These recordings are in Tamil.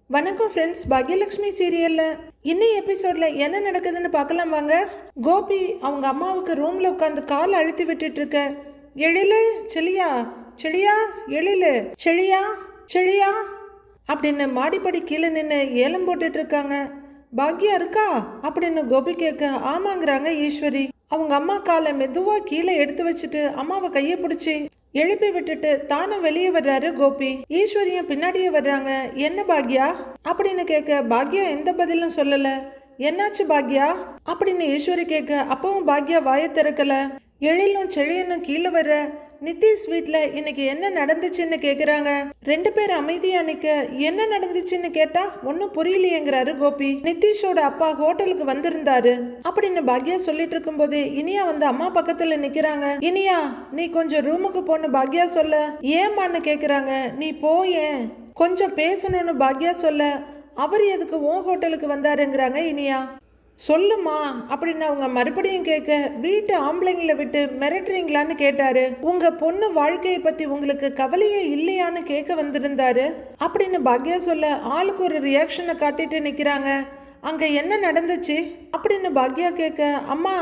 வணக்கம் ஃப்ரெண்ட்ஸ். பாக்யலட்சுமி சீரியலில் இன்னும் எபிசோடில் என்ன நடக்குதுன்னு பார்க்கலாம் வாங்க. கோபி அவங்க அம்மாவுக்கு ரூமில் உட்காந்து கால் அழுத்தி விட்டுட்டு இருக்க. எழிலு செளியா, செளியா எழிலு, செளியா செளியா அப்படின்னு மாடிப்படி கீழே நின்று ஏலம் போட்டுட்டு இருக்காங்க. பாக்யா இருக்கா அப்படின்னு கோபி கேட்க ஆமாங்கிறாங்க ஈஸ்வரி. அவங்க அம்மா காலை மெதுவாக கீழே எடுத்து வச்சுட்டு அம்மாவை கையை பிடிச்சி எழுப்பி விட்டுட்டு தானும் வெளியே வர்றாரு கோபி. ஈஸ்வரியும் பின்னாடியே வர்றாங்க. என்ன பாக்யா அப்படின்னு கேட்க பாக்யா எந்த பதிலும் சொல்லல. என்னாச்சு பாக்யா அப்படின்னு ஈஸ்வரி கேட்க அப்பவும் பாக்யா வாயை திறக்கல. எழிலும் செழியனும் கீழே வர்ற நிதிஷ் வீட்ல இன்னைக்கு என்ன நடந்துச்சுன்னு கேக்குறாங்க. ரெண்டு பேர் அமைதியா நிக்க என்ன நடந்துச்சுன்னு கேட்டா ஒன்னும் புரியலையேங்கிறாரு கோபி. நிதிஷோட அப்பா ஹோட்டலுக்கு வந்திருந்தாரு அப்படின்னு பாக்யா சொல்லிட்டு இருக்கும் போதே இனியா வந்து அம்மா பக்கத்துல நிக்கிறாங்க. இனியா நீ கொஞ்சம் ரூமுக்கு போன்னு பாக்யா சொல்ல. ஏமான்னு கேக்குறாங்க. நீ போயேன் கொஞ்சம் பேசணும்னு பாக்யா சொல்ல. அவர் எதுக்கு உன் ஹோட்டலுக்கு வந்தாருங்கிறாங்க இனியா. சொல்லுமா அப்படின்னு அவங்க மறுபடியும் கேட்க வீட்டு ஆம்பளைங்களை விட்டு மிரட்டுறீங்களான்னு கேட்டாரு. உங்க பொண்ணு வாழ்க்கையை பத்தி உங்களுக்கு கவலையே இல்லையான்னு கேட்க வந்திருந்தாரு அப்படின்னு பாக்யா சொல்ல ஆளுக்கு ஒரு ரியாக்ஷனை காட்டிட்டு நிக்கிறாங்க. அங்க என்ன நடந்துச்சு அப்படின்னு பாக்யா கேட்க அம்மா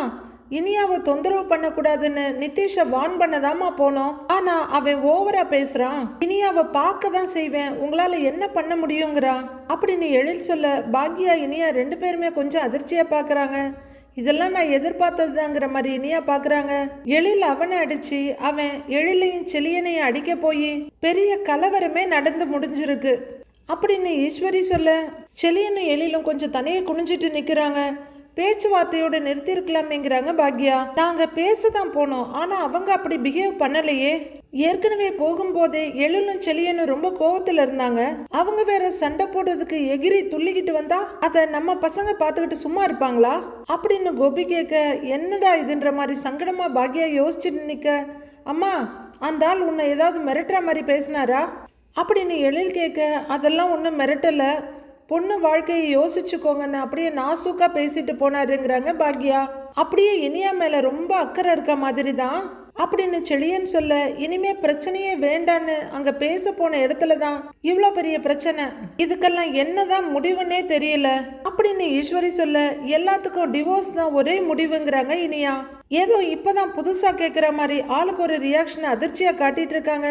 இனியாவை தொந்தரவு பண்ணக்கூடாதுன்னு நிதிஷை வான் பண்ணதாமா போனோம். ஆனா அவன் ஓவரா பேசுறான். இனியாவை பார்க்க தான் செய்வேன், உங்களால என்ன பண்ண முடியுங்கிறான் அப்படின்னு எழில் சொல்ல பாக்யா இனியா ரெண்டு பேருமே கொஞ்சம் அதிர்ச்சியா பாக்குறாங்க. இதெல்லாம் நான் எதிர்பார்த்ததுதாங்கிற மாதிரி இனியா பாக்குறாங்க. எழில் அவனை அடிச்சு அவன் எழிலையும் செளியனையும் அடிக்க போய் பெரிய கலவரமே நடந்து முடிஞ்சிருக்கு அப்படின்னு ஈஸ்வரி சொல்ல செளியனும் எழிலும் கொஞ்சம் தனியை குனிஞ்சிட்டு நிக்கிறாங்க. பேச்சுவார்த்தையோட நிறுத்திருக்கலாமேங்கிறாங்க பாக்யா. நாங்க பேசதான் போனோம், ஆனா அவங்க அப்படி பிஹேவ் பண்ணலையே. ஏற்கனவே போகும்போதே எழிலும் செளியனும் ரொம்ப கோவத்துல இருந்தாங்க. அவங்க வேற சண்டை போடுறதுக்கு எகிரி துள்ளிக்கிட்டு வந்தா அத நம்ம பசங்க பாத்துக்கிட்டு சும்மா இருப்பாங்களா அப்படின்னு கோபி கேட்க என்னடா இதுன்ற மாதிரி சங்கடமா பாக்யா யோசிச்சுட்டு நிக்க அம்மா அந்த ஆள் உன்னை ஏதாவது மிரட்டுற மாதிரி பேசினாரா அப்படின்னு எழில் கேட்க அதெல்லாம் ஒன்றும் மிரட்டல, பொண்ணு வாழ்க்கையை யோசிச்சுக்கோங்கன்னு அப்படியே நாசூக்கா பேசிட்டு போனாருங்கிறாங்க பாக்யா. அப்படியே இனியா மேல ரொம்ப அக்கறை இருக்க மாதிரி தான் அப்படின்னு செளியன் சொல்ல இனிமே பிரச்சனையே வேண்டான்னு அங்க பேச போன இடத்துல தான் இவ்வளோ பெரிய பிரச்சனை, இதுக்கெல்லாம் என்னதான் முடிவுன்னே தெரியல அப்படின்னு ஈஸ்வரி சொல்ல எல்லாத்துக்கும் டிவோர்ஸ் தான் ஒரே முடிவுங்கிறாங்க இனியா. ஏதோ இப்பதான் புதுசா கேட்குற மாதிரி ஆளுக்கு ஒரு ரியாக்ஷன் அதிர்ச்சியா காட்டிட்டு இருக்காங்க.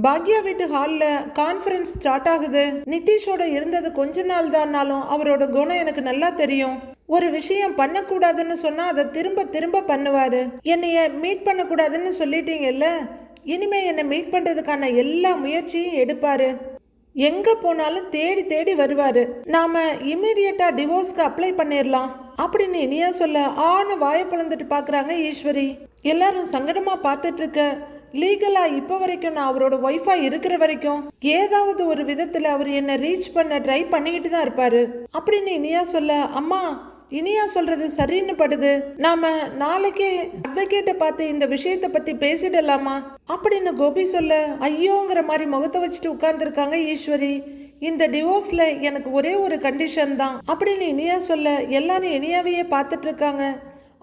பாக்யா வீட்டு ஹால்ல கான்ஃபரன்ஸ் ஸ்டார்ட் ஆகுது. நிதிஷோட இருந்தது கொஞ்ச நாள் தான்னாலும் அவரோட குணம் எனக்கு நல்லா தெரியும். ஒரு விஷயம் பண்ணக்கூடாதுன்னு சொன்னா அதை திரும்ப திரும்ப பண்ணுவாரு. என்னைய மீட் பண்ணக்கூடாதுன்னு சொல்லிட்டீங்கல்ல, இனிமே என்னை மீட் பண்றதுக்கான எல்லா முயற்சியும் எடுப்பாரு. எங்க போனாலும் தேடி தேடி வருவாரு. நாம இம்மிடியட்டா டிவோர்ஸ்க்கு அப்ளை பண்ணிடலாம் அப்படின்னு இனியா சொல்ல ஆன வாயை பிளந்துட்டு பாக்குறாங்க ஈஸ்வரி. எல்லாரும் சங்கடமா பார்த்துட்டு இருக்க லீகலா இப்ப வரைக்கும் நான் அவரோட ஒய்ஃபா இருக்கிற வரைக்கும் ஏதாவது ஒரு விதத்துல அவர் என்ன ரீச் பண்ண ட்ரை பண்ணிக்கிட்டு தான் இருப்பாரு அப்படின்னு இனியா சொல்ல அம்மா இனியா சொல்றது சரின்னு படுது, நாம நாளைக்கே அட்வொகேட்டை பார்த்து இந்த விஷயத்தை பத்தி பேசிடலாமா அப்படின்னு கோபி சொல்ல ஐயோங்கிற மாதிரி முகத்தை வச்சுட்டு உட்கார்ந்துருக்காங்க ஈஸ்வரி. இந்த டிவோர்ஸ்ல எனக்கு ஒரே ஒரு கண்டிஷன் தான் அப்படின்னு இனியா சொல்ல எல்லாரும் இனியாவையே பார்த்துட்டு இருக்காங்க.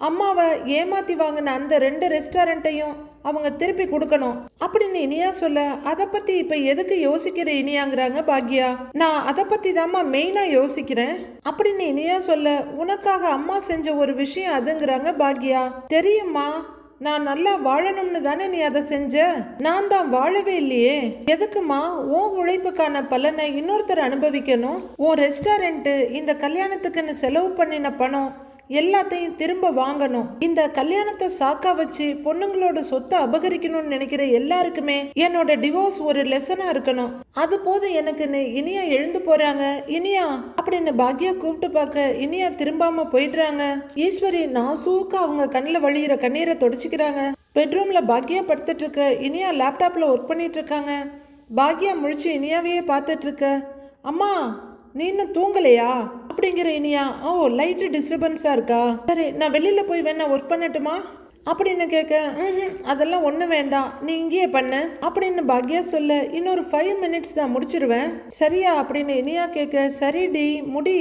அம்மாவை ஏமாத்தி வாங்கின அந்த 2 ரெஸ்டாரண்ட்டையும் அவங்க திருப்பி கொடுக்கணும் அப்படின்னு இனியா சொல்ல அதை பத்தி இப்ப எதுக்கு யோசிக்கிற இனியாங்கிறாங்க பாக்யா. நான் அதை பத்தி தாம்மா மெயினா யோசிக்கிறேன் அப்படின்னு இனியா சொல்ல உனக்காக அம்மா செஞ்ச ஒரு விஷயம் அதுங்கிறாங்க பாக்யா. தெரியுமா, நான் நல்லா வாழணும்னு தானே நீ அதை செஞ்ச, நான் தான் வாழவே இல்லையே. எதுக்குமா உன் உழைப்புக்கான பலனை இன்னொருத்தர் அனுபவிக்கணும்? உன் ரெஸ்டாரண்ட் இந்த கல்யாணத்துக்குன்னு செலவு பண்ணின பணம் எல்லாத்தையும் திரும்ப வாங்கணும். இந்த கல்யாணத்தை சாக்கா வச்சு பொண்ணுங்களோட சொத்தை அபகரிக்கணும்னு நினைக்கிற எல்லாருக்குமே என்னோட டிவோர்ஸ் ஒரு லெசனா இருக்கணும். அது போதும் எனக்குன்னு இனியா எழுந்து போறாங்க. இனியா அப்படின்னு பாக்யா கூப்பிட்டு பார்க்க இனியா திரும்பாம போயிடுறாங்க. ஈஸ்வரி நாசூக்கா அவங்க கண்ணில் வழியிற கண்ணீரை தொடச்சிக்கிறாங்க. பெட்ரூம்ல பாக்யா படுத்துட்டு இருக்க இனியா லேப்டாப்ல ஒர்க் பண்ணிட்டு இருக்காங்க. பாக்யா முழிச்சு இனியாவையே பார்த்துட்டு இருக்க அம்மா நீ இன்னும் தூங்கலையா அப்படிங்கிற இனியா. ஓ லைட்டு டிஸ்டர்பன்ஸா இருக்கா, சரி நான் வெளியில போய் வேணா ஒர்க் பண்ணட்டுமா அப்படின்னு கேட்க அதெல்லாம் ஒன்றும் வேண்டாம் நீ இங்கேயே பண்ணு அப்படின்னு பாக்யா சொல்ல இன்னொரு 5 மினிட்ஸ் தான் முடிச்சிருவேன் சரியா அப்படின்னு இனியா கேட்க சரிடி முடி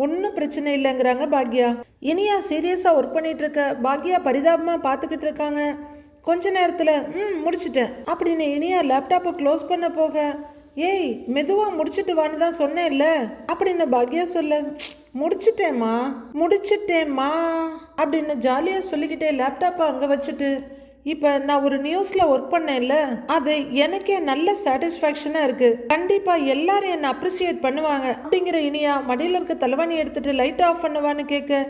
ஒன்றும் பிரச்சனை இல்லைங்கிறாங்க பாக்யா. இனியா சீரியஸாக ஒர்க் பண்ணிட்டு இருக்க பாக்யா பரிதாபமாக பார்த்துக்கிட்டு இருக்காங்க. கொஞ்ச நேரத்தில் முடிச்சிட்டேன் அப்படின்னு இனியா லேப்டாப்பை க்ளோஸ் பண்ண போக ஏய் மெதுவா முடிச்சிட்டு வான்னு தான் சொன்னேன்ல அப்படின்னு பாக்யா சொல்ல, முடிச்சிட்டேம்மா அப்படின்னு ஜாலியா சொல்லிக்கிட்டே லேப்டாப்பை அங்க வச்சுட்டு, இப்ப நான் ஒரு நியூஸ்ல ஒர்க் பண்ணேன்ல, அது எனக்கே நல்ல சாட்டிஸ்ஃபேக்ஷனா இருக்கு. கண்டிப்பா எல்லாரும் என்ன அப்ரிசியேட் பண்ணுவாங்க அப்படிங்கிற இனியா மடியில இருக்க தலைவாணி எடுத்துட்டு லைட் ஆஃப் பண்ணுவான்னு கேட்க,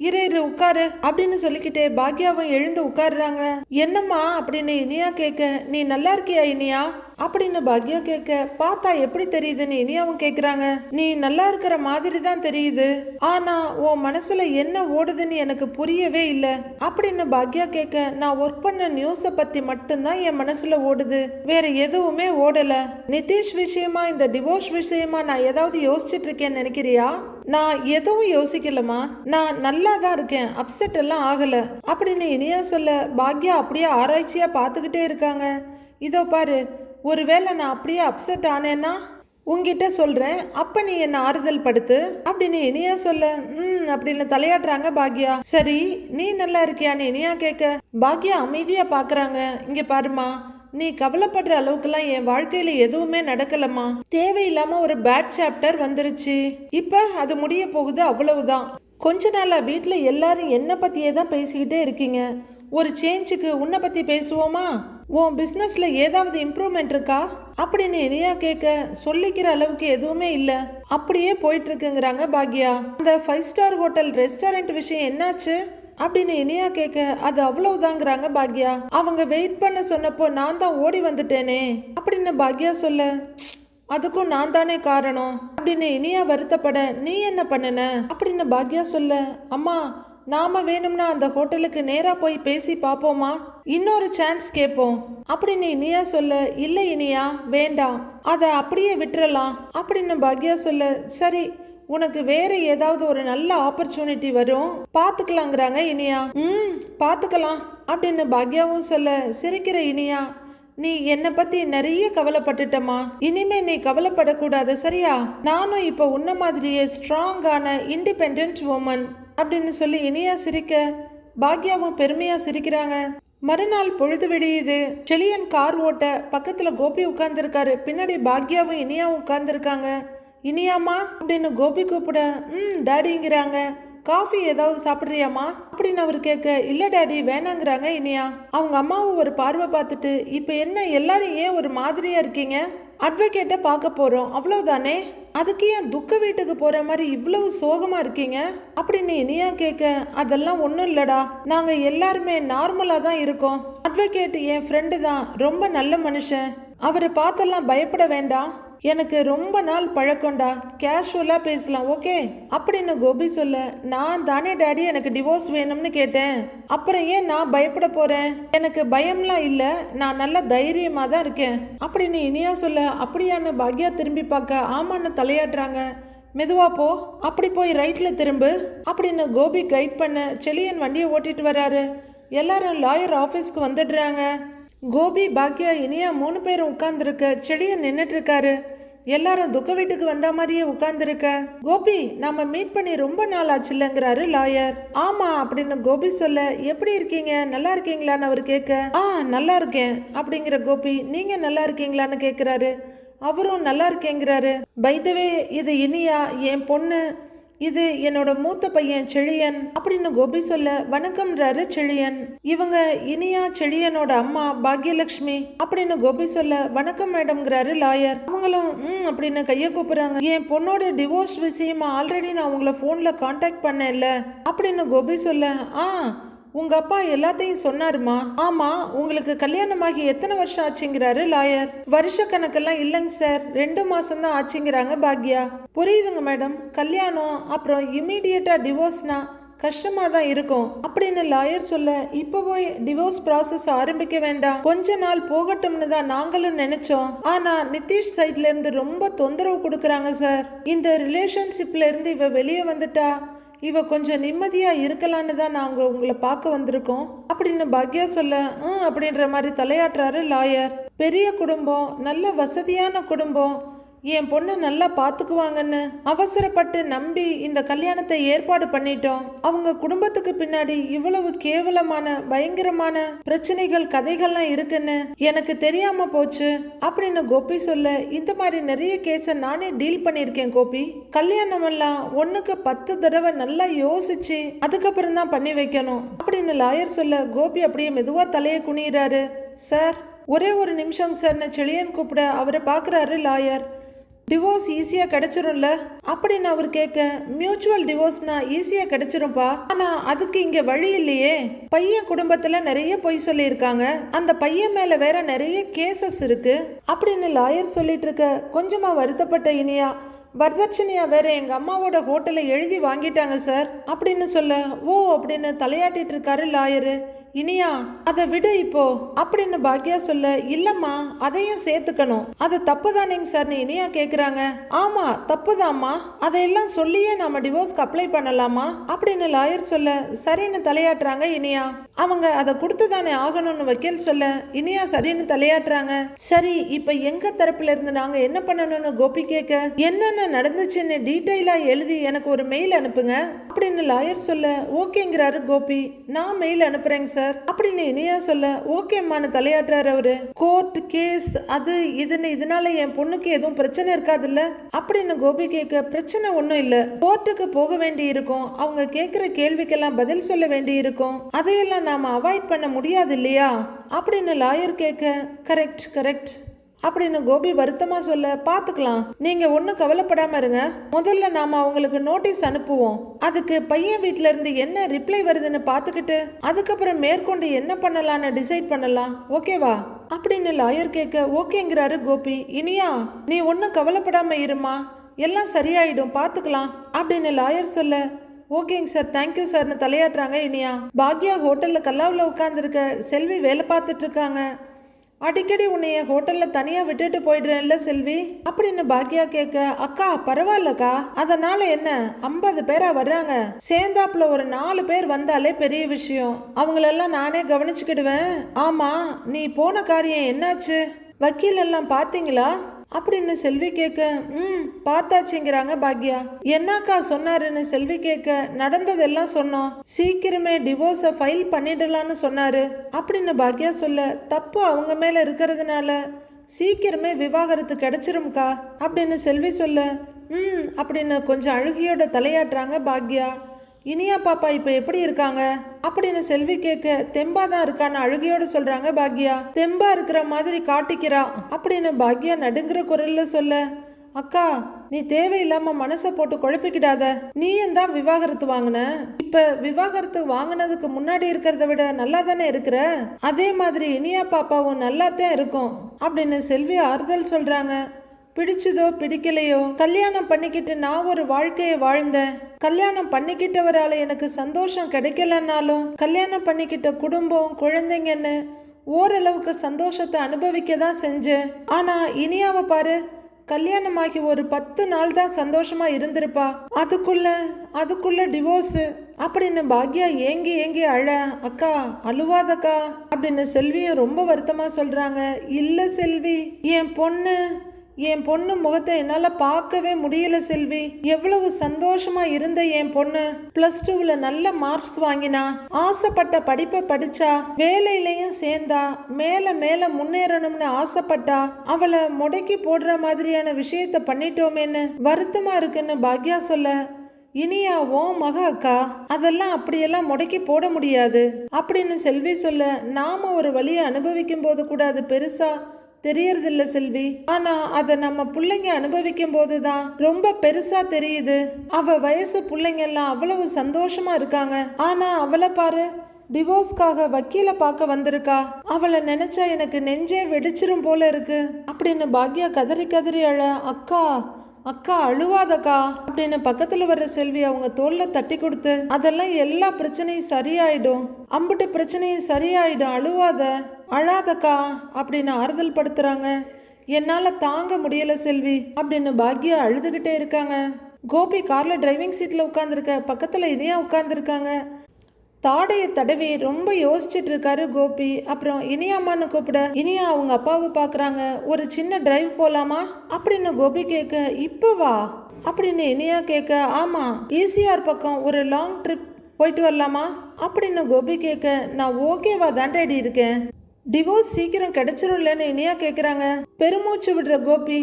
இரு உட்காரு அப்படின்னு சொல்லிக்கிட்டே பாக்யாவும் எழுந்து உட்காருறாங்க. என்னம்மா அப்படின்னு இனியா கேட்க, நீ நல்லா இருக்கியா இனியா அப்படின்னு பாக்யா கேட்க, பார்த்தா எப்படி தெரியுதுன்னு இனியாவும் கேக்குறாங்க. நீ நல்லா இருக்கிற மாதிரி தான் தெரியுது, ஆனா உன் மனசுல என்ன ஓடுதுன்னு எனக்கு புரியவே இல்லை அப்படின்னு பாக்யா கேட்க, நான் ஒர்க் பண்ண நியூஸை பத்தி மட்டும்தான் என் மனசுல ஓடுது, வேற எதுவுமே ஓடல. நிதிஷ் விஷயமா இந்த டிவோர்ஸ் விஷயமா நான் ஏதாவது யோசிச்சுட்டு இருக்கேன்னு நினைக்கிறியா? நான் எதுவும் யோசிக்கலமா, நான் நல்லா தான் இருக்கேன், அப்செட் எல்லாம் ஆகல அப்படின்னு இனியா சொல்ல, பாக்யா அப்படியே ஆராய்ச்சியா பார்த்துக்கிட்டே இருக்காங்க. இதோ பாரு, ஒருவேளை நான் அப்படியே அப்செட் ஆனேன்னா உங்ககிட்ட சொல்றேன், அப்ப நீ என்ன ஆறுதல் படுத்து அப்படின்னு இனியா சொல்ல, அப்படின்னு தலையாட்டுறாங்க பாக்யா. சரி நீ நல்லா இருக்கியான்னு இனியா கேட்க, பாக்யா அமைதியா பாக்குறாங்க. இங்க பாருமா, நீ கவலைப்படுற அளவுக்குலாம் என் வாழ்க்கையில எதுவுமே நடக்கலம்மா. தேவையில்லாம ஒரு பேட் சாப்டர் வந்துருச்சு, இப்ப அது முடிய போகுது, அவ்வளவுதான். கொஞ்ச நாளா வீட்டுல எல்லாரும் என்ன பத்தியே தான் பேசிக்கிட்டே இருக்கீங்க, ஒரு சேஞ்சுக்கு உன்னை பத்தி பேசுவோமா? உன் பிசினஸ்ல ஏதாவது இம்ப்ரூவ்மெண்ட் இருக்கா அப்படின்னு இனியா கேட்க, சொல்லிக்கிற அளவுக்கு எதுவுமே இல்ல, அப்படியே போயிட்டு இருக்குங்கிறாங்க பாக்யா. அந்த 5 ஸ்டார் ஹோட்டல் ரெஸ்டாரண்ட் விஷயம் என்னாச்சு அப்படின்னு இனியா கேட்க, அது அவ்வளவுதாங்கிறாங்க பாக்யா. அவங்க வெயிட் பண்ண சொன்னப்போ நான் தான் ஓடி வந்துட்டேனே அப்படின்னு பாக்யா சொல்ல, அதுக்கும் நான் தானே காரணம் அப்படின்னு இனியா வருத்தப்பட, நீ என்ன பண்ணன அப்படின்னு பாக்யா சொல்ல, அம்மா நாம வேணும்னா அந்த ஹோட்டலுக்கு நேரா போய் பேசி பாப்போமா, இன்னொரு சான்ஸ் கேட்போம் அப்படின்னு இனியா சொல்ல, இல்லை இனியா வேண்டாம், அதை அப்படியே விட்டுறலாம் அப்படின்னு பாக்யா சொல்ல, சரி உனக்கு வேற ஏதாவது ஒரு நல்ல ஆப்பர்ச்சுனிட்டி வரும் பாத்துக்கலாங்கிறாங்க இனியா. பாத்துக்கலாம் அப்படின்னு பாக்யாவும் சொல்ல, சிரிக்கிற இனியா, நீ என்னை பத்தி நிறைய கவலைப்பட்டுட்டமா, இனிமே நீ கவலைப்படக்கூடாது சரியா? நானும் இப்ப உன்ன மாதிரியே ஸ்ட்ராங்கான இண்டிபெண்ட் உமன் அப்படின்னு சொல்லி இனியா சிரிக்க, பாக்யாவும் பெருமையா சிரிக்கிறாங்க. மறுநாள் பொழுது விடியுது. செழியன் கார் ஓட்ட பக்கத்துல கோபி உட்கார்ந்துருக்காரு, பின்னாடி பாக்யாவும் இனியாவும் உட்கார்ந்துருக்காங்க. இனியாமா அப்படின்னு கோபி கூப்பிட, டாடிங்கிறாங்க. காஃபி ஏதாவது சாப்பிட்றியாமா அப்படின்னு அவர் கேட்க, இல்லை டாடி வேணாங்கிறாங்க இனியா. அவங்க அம்மாவை ஒரு பார்வை பார்த்துட்டு, இப்போ என்ன எல்லாரும் ஏன் ஒரு மாதிரியா இருக்கீங்க, அட்வொகேட்டை பார்க்க போறோம் அவ்வளவுதானே, அதுக்கு ஏன் துக்க வீட்டுக்கு போற மாதிரி இவ்வளவு சோகமா இருக்கீங்க அப்படின்னு இனியா கேட்க, அதெல்லாம் ஒன்றும் இல்லடா, நாங்க எல்லாருமே நார்மலா தான் இருக்கோம், அட்வொகேட் என் ஃப்ரெண்டு தான், ரொம்ப நல்ல மனுஷன், அவரை பார்த்தெல்லாம் பயப்பட வேண்டாம், எனக்கு ரொம்ப நாள் பழக்கம்டா, கேஷுவலா பேசலாம் ஓகே அப்படின்னு கோபி சொல்ல, நான் தானே டாடி எனக்கு டிவோர்ஸ் வேணும்னு கேட்டேன், அப்புறம் ஏன் நான் பயப்பட போறேன், எனக்கு பயம்லாம் இல்ல, நான் நல்ல தைரியமா தான் இருக்கேன் அப்படின்னு இனியா சொல்ல, அப்படியான்னு பாக்யா திரும்பி பார்க்க, ஆமான்னு தலையாட்டுறாங்க. மெதுவா போ, அப்படி போய் ரைட்ல திரும்பு அப்படின்னு கோபி கைட் பண்ண, செழியன் வண்டியை ஓட்டிட்டு வராரு. எல்லாரும் லாயர் ஆஃபீஸ்க்கு வந்துடுறாங்க. கோபி பாக்யா இனியா 3 பேரும் உட்கார்ந்துருக்க, செழியன் நின்றுட்டு இருக்காரு. எல்லாரும் துக்க வீட்டுக்கு வந்த மாதிரியே உட்கார்ந்துருக்க. கோபி நாம மீட் பண்ணி ரொம்ப நாள் ஆச்சுல்லங்கிறாரு லாயர். ஆமா அப்படின்னு கோபி சொல்ல, எப்படி இருக்கீங்க நல்லா இருக்கீங்களான்னு அவர் கேட்க, நல்லா இருக்கேன் அப்படிங்கிற கோபி, நீங்க நல்லா இருக்கீங்களான்னு கேட்கிறாரு. அவரும் நல்லா இருக்கேங்கிறாரு. பை த வே இது இனியா என் பொண்ணு, இது என்னோட மூத்த பையன் செழியன் அப்படின்னு கோபி சொல்ல, வணக்கம்ன்றாரு செழியன். இவங்க இனியா செழியனோட அம்மா பாக்யலட்சுமி அப்படின்னு கோபி சொல்ல, வணக்கம் மேடம்ங்கிறாரு லாயர். அவங்களும் அப்படின்னு கையை கூப்பிடுறாங்க. என் பொண்ணோட டிவோர்ஸ் விஷயமா ஆல்ரெடி நான் உங்களை போன்ல கான்டாக்ட் பண்ணேன்ல அப்படின்னு கோபி சொல்ல, உங்க அப்பா எல்லாத்தையும் சொன்னாருமா. ஆமா உங்களுக்கு கல்யாணமாகி எத்தனை வருஷம் ஆச்சுங்கிறாரு லாயர். வருஷ கணக்கெல்லாம் இல்லைங்க சார், 2 மாசம் தான் ஆச்சுங்கிறாங்க பாக்யா. புரியுதுங்க மேடம், கல்யாணம் அப்புறம் இமீடியட்டா டிவோர்ஸ்னா கஷ்டமா தான் இருக்கும் அப்படின்னு லாயர் சொல்ல, இப்போ போய் டிவோர்ஸ் ப்ராசஸ் ஆரம்பிக்க வேண்டாம், கொஞ்ச நாள் போகட்டும்னு தான் நாங்களும் நினைச்சோம், ஆனா நிதிஷ் சைட்ல இருந்து ரொம்ப தொந்தரவு கொடுக்கறாங்க சார், இந்த ரிலேஷன்ஷிப்ல இருந்து இவ வெளியே வந்துட்டா இவ கொஞ்சம் நிம்மதியா இருக்கலான்னு தான் நாங்க உங்களை பார்க்க வந்திருக்கோம் அப்படின்னு பாக்யா சொல்ல, அப்படின்ற மாதிரி தலையாட்டுறாரு லாயர். பெரிய குடும்பம், நல்ல வசதியான குடும்பம், என் பொண்ணு நல்லா பாத்துக்குவாங்கன்னு அவசரப்பட்டு நம்பி இந்த கல்யாணத்தை ஏற்பாடு பண்ணிட்டோம். அவங்க குடும்பத்துக்கு பின்னாடி இவ்வளவு கேவலமான பயங்கரமான பிரச்சனைகள் கதைகள்லாம் இருக்குன்னு எனக்கு தெரியாம போச்சு அப்படின்னு கோபி சொல்ல, இந்த மாதிரி நிறைய கேஸை நானே டீல் பண்ணியிருக்கேன் கோபி. கல்யாணம் எல்லாம் 1க்கு 10 தடவை நல்லா யோசிச்சு அதுக்கப்புறம் தான் பண்ணி வைக்கணும் அப்படின்னு லாயர் சொல்ல, கோபி அப்படியே மெதுவா தலையை குனிறாரு. சார் ஒரே ஒரு நிமிஷம் சார்னு செழியன் கூப்பிட அவரை பார்க்குறாரு லாயர். டிவோர்ஸ் ஈஸியாக கிடைச்சிரும்ல அப்படின்னு அவர் கேட்க, மியூச்சுவல் டிவோர்ஸ்னா ஈஸியாக கிடைச்சிரும்பா, ஆனால் அதுக்கு இங்கே வழி இல்லையே. பையன் குடும்பத்தில் நிறைய பொய் சொல்லியிருக்காங்க, அந்த பையன் மேலே வேற நிறைய கேசஸ் இருக்கு அப்படின்னு லாயர் சொல்லிட்டு இருக்க, கொஞ்சமாக வருத்தப்பட்ட இனியா, வரதட்சணையா வேற எங்க அம்மாவோட ஹோட்டலை எழுதி வாங்கிட்டாங்க சார் அப்படின்னு சொல்ல, ஓ அப்படின்னு தலையாட்டிட்டு இருக்காரு லாயரு. இனியா அதை விடு இப்போ அப்படின்னு பாக்யா சொல்ல, இல்லம்மா அதையும் சேர்த்துக்கணும், அது தப்பு தானேங்க சார்னு இனியா கேக்குறாங்க. ஆமா தப்புதாம்மா, அதையெல்லாம் சொல்லியே நாம டிவோர்ஸ்க்கு அப்ளை பண்ணலாமா அப்படின்னு லாயர் சொல்ல, சரின்னு தலையாட்டுறாங்க இனியா. அவங்க அதை கொடுத்து தானே ஆகணும்னு வக்கீல் சொல்ல, இனியா சரின்னு தலையாட்டுறாங்க. சரி இப்ப எங்க தரப்புல இருந்து நாங்க என்ன பண்ணணும்னு கோபி கேட்க, என்னென்ன நடந்துச்சுன்னு டீட்டெயிலா எழுதி எனக்கு ஒரு மெயில் அனுப்புங்க அப்படின்னு லாயர் சொல்ல, ஓகேங்கிறாரு கோபி. நான் மெயில் அனுப்புறேங்க சார் அப்படின்னு இனியா சொல்ல, ஓகேம்மான்னு தலையாட்டுறாரு அவரு. கோர்ட் கேஸ் அது இதுன்னு இதனால என் பொண்ணுக்கு எதுவும் பிரச்சனை இருக்காதுல்ல அப்படின்னு கோபி கேட்க, பிரச்சனை ஒன்றும் இல்லை, கோர்ட்டுக்கு போக வேண்டி இருக்கும், அவங்க கேட்குற கேள்விக்கெல்லாம் பதில் சொல்ல வேண்டி இருக்கும், அதையெல்லாம் நாம அவாய்ட் பண்ண முடியாது இல்லையா அப்படின்னு லாயர் கேட்க, கரெக்ட் கரெக்ட் அப்படின்னு கோபி வருத்தமா சொல்ல, பாத்துக்கலாம், நீங்க ஒன்னும் கவலைப்படாம இருங்க, முதல்ல நாம அவங்களுக்கு நோட்டீஸ் அனுப்புவோம், அதுக்கு பையன் வீட்ல இருந்து என்ன ரிப்ளை வருதுன்னு பாத்துக்கிட்டு அதுக்கப்புறம் மேற்கொண்டு என்ன பண்ணலாம்னு டிசைட் பண்ணலாம், ஓகேவா அப்படின்னு லாயர் கேட்க, ஓகேங்கிறாரு கோபி. இனியா நீ ஒன்னும் கவலைப்படாம இருமா, எல்லாம் சரியாயிடும், பாத்துக்கலாம் அப்படின்னு லாயர் சொல்ல, ஓகேங்க சார் தேங்க்யூ சார்னு தலையாட்டுறாங்க இனியா. பாக்யா ஹோட்டல்ல கல்லாவில் உட்காந்துருக்க செல்வி வேலை பார்த்துட்டு இருக்காங்க. அடிக்கடி உன்னைய ஹோட்டல்ல தனியா விட்டுட்டு போயிடுறேன்ல செல்வி அப்படின்னு பாக்யா கேட்க, அக்கா பரவாயில்லக்கா, அதனால என்ன 50 பேரா வர்றாங்க, சேர்ந்தாப்புல ஒரு 4 பேர் வந்தாலே பெரிய விஷயம், அவங்களெல்லாம் நானே கவனிச்சுக்கிடுவேன். ஆமா நீ போன காரியம் என்னாச்சு, வக்கீல் எல்லாம் பாத்தீங்களா அப்படின்னு செல்வி கேட்க, பார்த்தாச்சுங்கிறாங்க பாக்யா. என்னக்கா சொன்னாருன்னு செல்வி கேட்க, நடந்ததெல்லாம் சொன்னோம், சீக்கிரமே டிவோர்ஸை ஃபைல் பண்ணிடலான்னு சொன்னாரு அப்படின்னு பாக்யா சொல்ல, தப்பு அவங்க மேல இருக்கிறதுனால சீக்கிரமே விவாகரத்து கிடைச்சிரும்க்கா அப்படின்னு செல்வி சொல்ல, அப்படின்னு கொஞ்சம் அழுகியோட தலையாட்டுறாங்க பாக்யா. இனியா பாப்பா இப்ப எப்படி இருக்காங்க அப்படின்னு செல்வி கேட்க, தெம்பா தான் இருக்கான்னு அழுகையோட சொல்றாங்க பாக்யா. தெம்பா இருக்கிற மாதிரி காட்டிக்கிறா அப்படின்னு பாக்யா நடுங்கிற குரல்ல சொல்ல, அக்கா நீ தேவையில்லாம மனசை போட்டு குழப்பிக்கிடாத, நீயும் தான் விவாகரத்து வாங்கின, இப்ப விவாகரத்து வாங்கினதுக்கு முன்னாடி இருக்கிறத விட நல்லா தானே இருக்கிற, அதே மாதிரி இனியா பாப்பாவும் நல்லாத்தான் இருக்கும் அப்படின்னு செல்வி ஆறுதல் சொல்றாங்க. பிடிச்சதோ பிடிக்கலையோ கல்யாணம் பண்ணிக்கிட்டு நான் ஒரு வாழ்க்கையை வாழ்ந்தேன், கல்யாணம் பண்ணிக்கிட்டவரால எனக்கு சந்தோஷம் கிடைக்கலன்னாலும் கல்யாணம் பண்ணிக்கிட்ட குடும்பம் குழந்தைங்கன்னு ஓரளவுக்கு சந்தோஷத்தை அனுபவிக்க தான் செஞ்சேன். ஆனா இனியாவை பாரு, கல்யாணமாகி ஒரு 10 நாள் தான் சந்தோஷமா இருந்திருப்பா, அதுக்குள்ள டிவோர்ஸ் அப்படின்னு பாக்யா ஏங்கி ஏங்கி அழ, அக்கா அழுவாதக்கா அப்படின்னு செல்வியும் ரொம்ப வருத்தமா சொல்றாங்க. இல்ல செல்வி, என் பொண்ணு முகத்தை என்னால் பார்க்கவே முடியல செல்வி, எவ்வளவு சந்தோஷமா இருந்த என் பொண்ணு +2ல நல்ல மார்க்ஸ் வாங்கினா, ஆசைப்பட்ட படிப்பை படிச்சா, வேலையிலையும் சேர்ந்தா, மேல மேல முன்னேறணும்னு ஆசைப்பட்டா, அவளை முடக்கி போடுற மாதிரியான விஷயத்த பண்ணிட்டோமேன்னு வருத்தமா இருக்குன்னு பாக்யா சொல்ல, இனியா ஓ மக அக்கா, அதெல்லாம் அப்படியெல்லாம் முடக்கி போட முடியாது அப்படின்னு செல்வி சொல்ல, நாம ஒரு வழியை அனுபவிக்கும் போது கூட அது பெருசா தெரியறதில்ல செல்வி, ஆனா அதை நம்ம பிள்ளைங்க அனுபவிக்கும் போதுதான் ரொம்ப பெருசா தெரியுது. அவ வயசு பிள்ளைங்க எல்லாம் அவ்வளவு சந்தோஷமா இருக்காங்க, ஆனா அவளை பாரு, டிவோர்ஸ்க்காக வக்கீல பார்க்க வந்திருக்கா, அவளை நினைச்சா எனக்கு நெஞ்சே வெடிச்சிரும் போல இருக்கு அப்படின்னு பாக்யா கதறி கதறி அழ, அக்கா அழுவாதக்கா அப்படின்னு பக்கத்துல வர்ற செல்வி அவங்க தோல்ல தட்டி கொடுத்து, அதெல்லாம் எல்லா பிரச்சனையும் சரியாயிடும், அம்புட்டு பிரச்சனையும் சரியாயிடும், அழாதக்கா அப்படின்னு ஆறுதல் படுத்துறாங்க. என்னால தாங்க முடியல செல்வி அப்படின்னு பாக்யா அழுதுகிட்டே இருக்காங்க. கோபி கார்ல டிரைவிங் சீட்ல உட்காந்துருக்க, பக்கத்துல இனியா உட்காந்துருக்காங்க. தாடையை தடவி ரொம்ப யோசிச்சுட்டு இருக்காரு கோபி. அப்புறம் இனியாமான்னு கூப்பிட இனியா அவங்க அப்பாவை பாக்குறாங்க. ஒரு சின்ன டிரைவ் போலாமா அப்படின்னு கோபி கேட்க, இப்போ வா அப்படின்னு இனியா கேட்க, ஆமா ஈசிஆர் பக்கம் ஒரு லாங் ட்ரிப் போயிட்டு வரலாமா அப்படின்னு கோபி கேட்க, நான் ஓகேவா தான் ரெடி இருக்கேன். டிவோர்ஸ் சீக்கிரம் கிடைச்சிரும்லன்னு இனியா கேட்குறாங்க. பெருமூச்சு விடுற கோபி,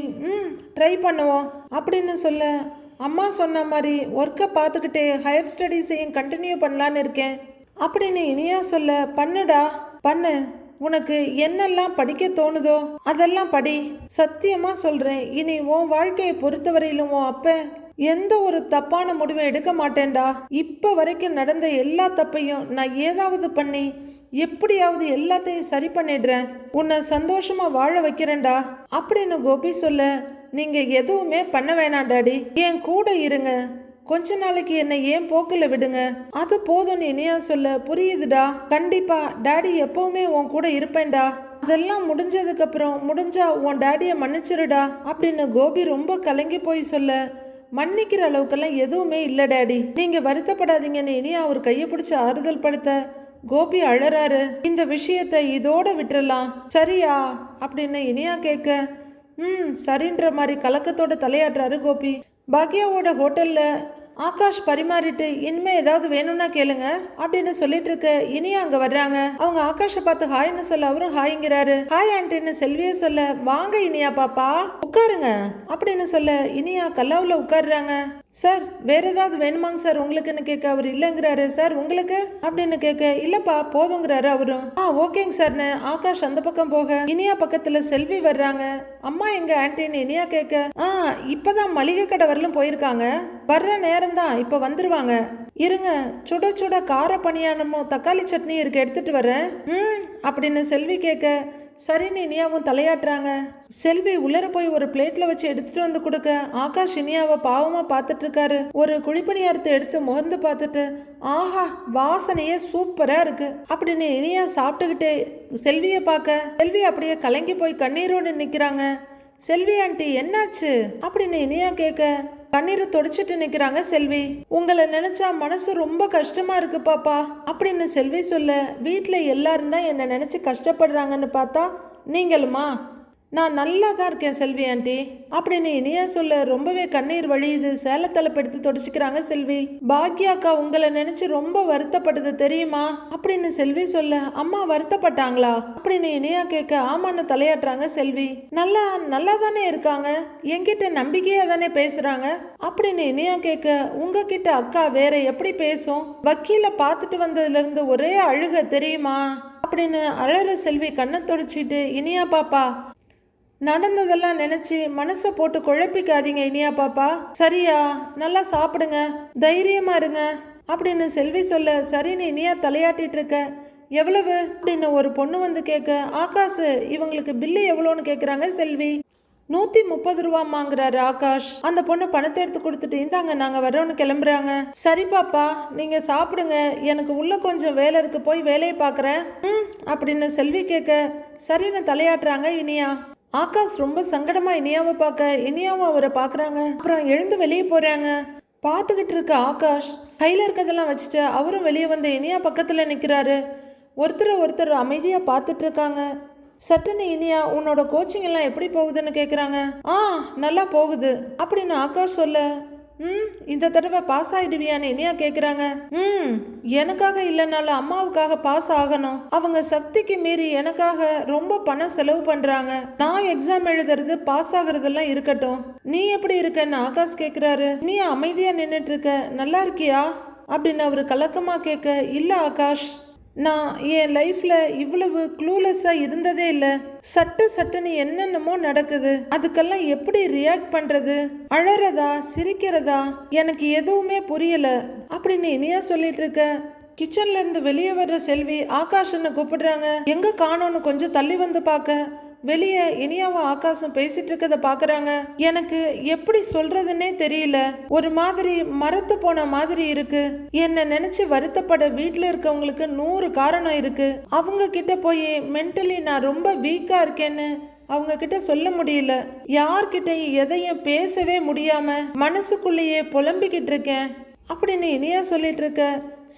ட்ரை பண்ணுவோம் அப்படின்னு சொல்ல, அம்மா சொன்ன மாதிரி ஒர்க்கை பார்த்துக்கிட்டே ஹையர் ஸ்டடீஸையும் கண்டினியூ பண்ணலான்னு இருக்கேன் அப்படின்னு இனியா சொல்ல, பண்ணுடா பண்ணு, உனக்கு என்னெல்லாம் படிக்க தோணுதோ அதெல்லாம் படி. சத்தியமா சொல்றேன், இனி உன் வாழ்க்கையை பொறுத்தவரையிலும் உன் அப்ப எந்த ஒரு தப்பான முடிவை எடுக்க மாட்டேன்டா. இப்ப வரைக்கும் நடந்த எல்லா தப்பையும் நான் ஏதாவது பண்ணி எப்படியாவது எல்லாத்தையும் சரி பண்ணிடுறேன். உன்னை சந்தோஷமா வாழ வைக்கிறேன்டா அப்படின்னு கோபி சொல்ல, நீங்க எதுவுமே பண்ண வேணாம் டாடி, என் கூட இருங்க, கொஞ்ச நாளைக்கு என்னை ஏன் போக்கில் விடுங்க, அது போதும்னு இனியா சொல்ல, புரியுதுடா, கண்டிப்பா டாடி எப்பவுமே உன் கூட இருப்பேன்டா, அதெல்லாம் முடிஞ்சதுக்கு அப்புறம் முடிஞ்சா உன் டாடியை மன்னிச்சிருடா அப்படின்னு கோபி ரொம்ப கலங்கி போய் சொல்ல, மன்னிக்கிற அளவுக்கெல்லாம் எதுவுமே இல்லை டாடி, நீங்க வருத்தப்படாதீங்கன்னு இனியா அவர் கையை பிடிச்சி ஆறுதல் படுத்த கோபி அழறாரு. இந்த விஷயத்தை இதோட விட்டுறலாம் சரியா அப்படின்னு இனியா கேட்க, சரின்ற மாதிரி கலக்கத்தோட தலையாடுறாரு கோபி. பாக்யாவோட ஹோட்டல்ல ஆகாஷ் பரிமாறிட்டு இனிமே ஏதாவது வேணும்னா கேளுங்க அப்படின்னு சொல்லிட்டு இருக்க இனியா அங்க வர்றாங்க. அவங்க ஆகாஷை பார்த்து ஹாய்னு சொல்ல அவரும் ஹாய்ங்கிறாரு. ஹாய் ஆண்டின்னு செல்வியே சொல்ல, வாங்க இனியா பாப்பா உட்காருங்க அப்படின்னு சொல்ல இனியா கல்லாவுல உட்காருறாங்க. சார் வேற ஏதாவது வேணுமாங்க சார் உங்களுக்குன்னு கேட்க அவர் இல்லைங்கிறாரு. சார் உங்களுக்கு அப்படின்னு கேட்க, இல்லப்பா போதுங்கிறாரு அவரும். ஓகேங்க சார்னு ஆகாஷ் அந்த பக்கம் போக இனியா பக்கத்துல செல்வி வர்றாங்க. அம்மா எங்க ஆண்டின்னு இனியா கேட்க, இப்பதான் மளிகை கடை வரலும் போயிருக்காங்க, வர்ற நேரம் தான் இப்ப வந்துருவாங்க, இருங்க சுட சுட கார பணியானமும் தக்காளி சட்னி இருக்கு எடுத்துட்டு வரேன் அப்படின்னு செல்வி கேட்க, சரின்னு இனியாவும் தலையாட்டுறாங்க. செல்வி உள்ளர போய் ஒரு பிளேட்ல வச்சு எடுத்துட்டு வந்து கொடுக்க ஆகாஷ் இனியாவை பாவமா பார்த்துட்டு இருக்காரு. ஒரு குழிப்பணியாரத்தை எடுத்து முகந்து பார்த்துட்டு, ஆஹா வாசனையே சூப்பரா இருக்கு அப்படின்னு இனியா சாப்பிட்டுக்கிட்டே செல்வியை பார்க்க செல்வி அப்படியே கலங்கி போய் கண்ணீரோடு நிக்கிறாங்க. செல்வி ஆண்டி என்னாச்சு அப்படின்னு இனியா கேட்க கண்ணீரை தொடச்சிட்டு நிக்கிறாங்க செல்வி. உங்களை நினைச்சா மனசு ரொம்ப கஷ்டமா இருக்கு பாப்பா அப்படின்னு செல்வி சொல்ல, வீட்டுல எல்லாரும் தான் என்ன நினைச்சு கஷ்டப்படுறாங்கன்னு பார்த்தா நீங்களுமா? நான் நல்லா தான் இருக்கேன் செல்வி ஆண்டி அப்படின்னு இனியா சொல்ல ரொம்பவே கண்ணீர் வழியுது. சேலத்தலைப்பு எடுத்து தொடச்சிக்கிறாங்க செல்வி. பாக்யாக்கா உங்களை நினைச்சு ரொம்ப வருத்தப்படுது தெரியுமா அப்படின்னு செல்வி சொல்ல, அம்மா வருத்தப்பட்டாங்களா அப்படின்னு இனியா கேட்க, ஆமான்னு தலையாட்டுறாங்க செல்வி. நல்லா தானே இருக்காங்க, என்கிட்ட நம்பிக்கையா தானே பேசுறாங்க அப்படின்னு இனியா கேட்க, உங்ககிட்ட அக்கா வேற எப்படி பேசும், வக்கீல பார்த்துட்டு வந்ததுல இருந்து ஒரே அழுக தெரியுமா அப்படின்னு அழற செல்வி கண்ணை தொடச்சிட்டு, இனியா பாப்பா நடந்ததெல்லாம் நினைச்சு மனசை போட்டு குழப்பிக்காதீங்க இனியா பாப்பா, சரியா, நல்லா சாப்பிடுங்க, தைரியமா இருங்க அப்படின்னு செல்வி சொல்ல, சரின்னு இனியா தலையாட்டிட்டு இருக்க. எவ்வளவு அப்படின்னு ஒரு பொண்ணு வந்து கேட்க, ஆகாஷ் இவங்களுக்கு பில்லு எவ்வளோன்னு கேட்குறாங்க செல்வி. 130 ரூபாமாங்கிறாரு ஆகாஷ். அந்த பொண்ணு பணத்தை எடுத்து கொடுத்துட்டு, இந்தாங்க நாங்க வரோன்னு கிளம்புறாங்க. சரி பாப்பா நீங்க சாப்பிடுங்க, எனக்கு உள்ள கொஞ்சம் வேலை இருக்கு, போய் வேலையை பாக்குறேன் அப்படின்னு செல்வி கேட்க, சரின்னு தலையாட்டுறாங்க இனியா. ஆகாஷ் ரொம்ப சங்கடமா இனியாவை பார்க்க இனியாவும் அவரை பாக்குறாங்க. அப்புறம் எழுந்து வெளியே போறாங்க. பார்த்துக்கிட்டு இருக்க ஆகாஷ் கையில இருக்கதெல்லாம் வச்சுட்டு அவரும் வெளியே வந்து இனியா பக்கத்துல நிக்கிறாரு. ஒருத்தர் அமைதியா பார்த்துட்டு இருக்காங்க. சட்டுன்னு இனியா, உன்னோட கோச்சிங் எல்லாம் எப்படி போகுதுன்னு கேக்குறாங்க. நல்லா போகுது அப்படின்னு ஆகாஷ் சொல்ல, இந்த தடவை பாஸ் ஆயிடுவியான்னு இனியா கேக்குறாங்க. எனக்காக இல்லைனாலும் அம்மாவுக்காக பாஸ் ஆகணும், அவங்க சக்திக்கு மீறி எனக்காக ரொம்ப பணம் செலவு பண்றாங்க, நான் எக்ஸாம் எழுதுறது பாஸ் ஆகுறதெல்லாம் இருக்கட்டும், நீ எப்படி இருக்கன்னு ஆகாஷ் கேக்குறாரு. நீ அமைதியா நின்னுட்டு இருக்க, நல்லா இருக்கியா அப்படின்னு அவரு கலக்கமா கேட்க, இல்ல ஆகாஷ் நான் என் லைஃப்ல இவ்வளவு க்ளூலெஸ்ஸா இருந்ததே இல்லை, சட்டுன்னு என்னென்னமோ நடக்குது, அதுக்கெல்லாம் எப்படி ரியாக்ட் பண்றது, அழறதா சிரிக்கிறதா எனக்கு எதுவுமே புரியல அப்படின்னு இனியா சொல்லிட்டு இருக்க. கிச்சன்ல இருந்து வெளியே வர்ற செல்வி ஆகாஷ்ன்னு கூப்பிடுறாங்க. எங்க காணோன்னு கொஞ்சம் தள்ளி வந்து பார்க்க வெளியே இனியாவும் ஆகாஷும் பேசிட்டு இருக்கத பாக்குறாங்க. எனக்கு எப்படி சொல்றதுன்னே தெரியல, ஒரு மாதிரி மரத்து போன மாதிரி இருக்கு, என்ன நினைச்சு வருத்தப்பட வீட்டுல இருக்கவங்களுக்கு 100 காரணம் இருக்கு, அவங்க கிட்ட போய் மென்டலி நான் ரொம்ப வீக்கா இருக்கேன்னு அவங்க கிட்ட சொல்ல முடியல, யார்கிட்டையும் எதையும் பேசவே முடியாம மனசுக்குள்ளேயே புலம்பிக்கிட்டு இருக்கேன், அப்படின்னு இனியா சொல்லிட்டு இருக்க.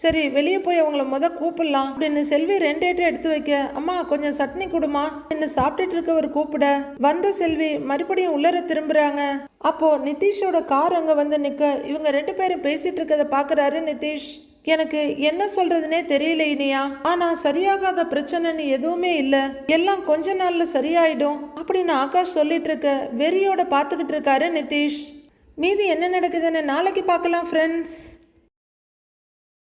சரி வெளியே போய் அவங்கள கூப்பிடலாம் அப்படின்னு செல்வி 2 ஏட்டு எடுத்து வைக்க, அம்மா கொஞ்சம் சட்னி கொடுமா என்ன சாப்பிட்டுட்டு இருக்கவர் கூப்பிட வந்த செல்வி மறுபடியும் உள்ளர திரும்புறாங்க. அப்போ நிதிஷோட கார் அங்க வந்து நிக்க இவங்க 2 பேரும் பேசிட்டு இருக்கதை பாக்குறாரு நிதிஷ். எனக்கு என்ன சொல்றதுனே தெரியல இனியா, ஆனா சரியாகாத பிரச்சனைன்னு எதுவுமே இல்ல, எல்லாம் கொஞ்ச நாள்ல சரியாயிடும் அப்படின்னு ஆகாஷ் சொல்லிட்டு இருக்க வெறியோட பாத்துக்கிட்டு இருக்காரு நிதிஷ். மீதி என்ன நடக்குதுன்னு நாளைக்கு பார்க்கலாம் ஃப்ரெண்ட்ஸ்.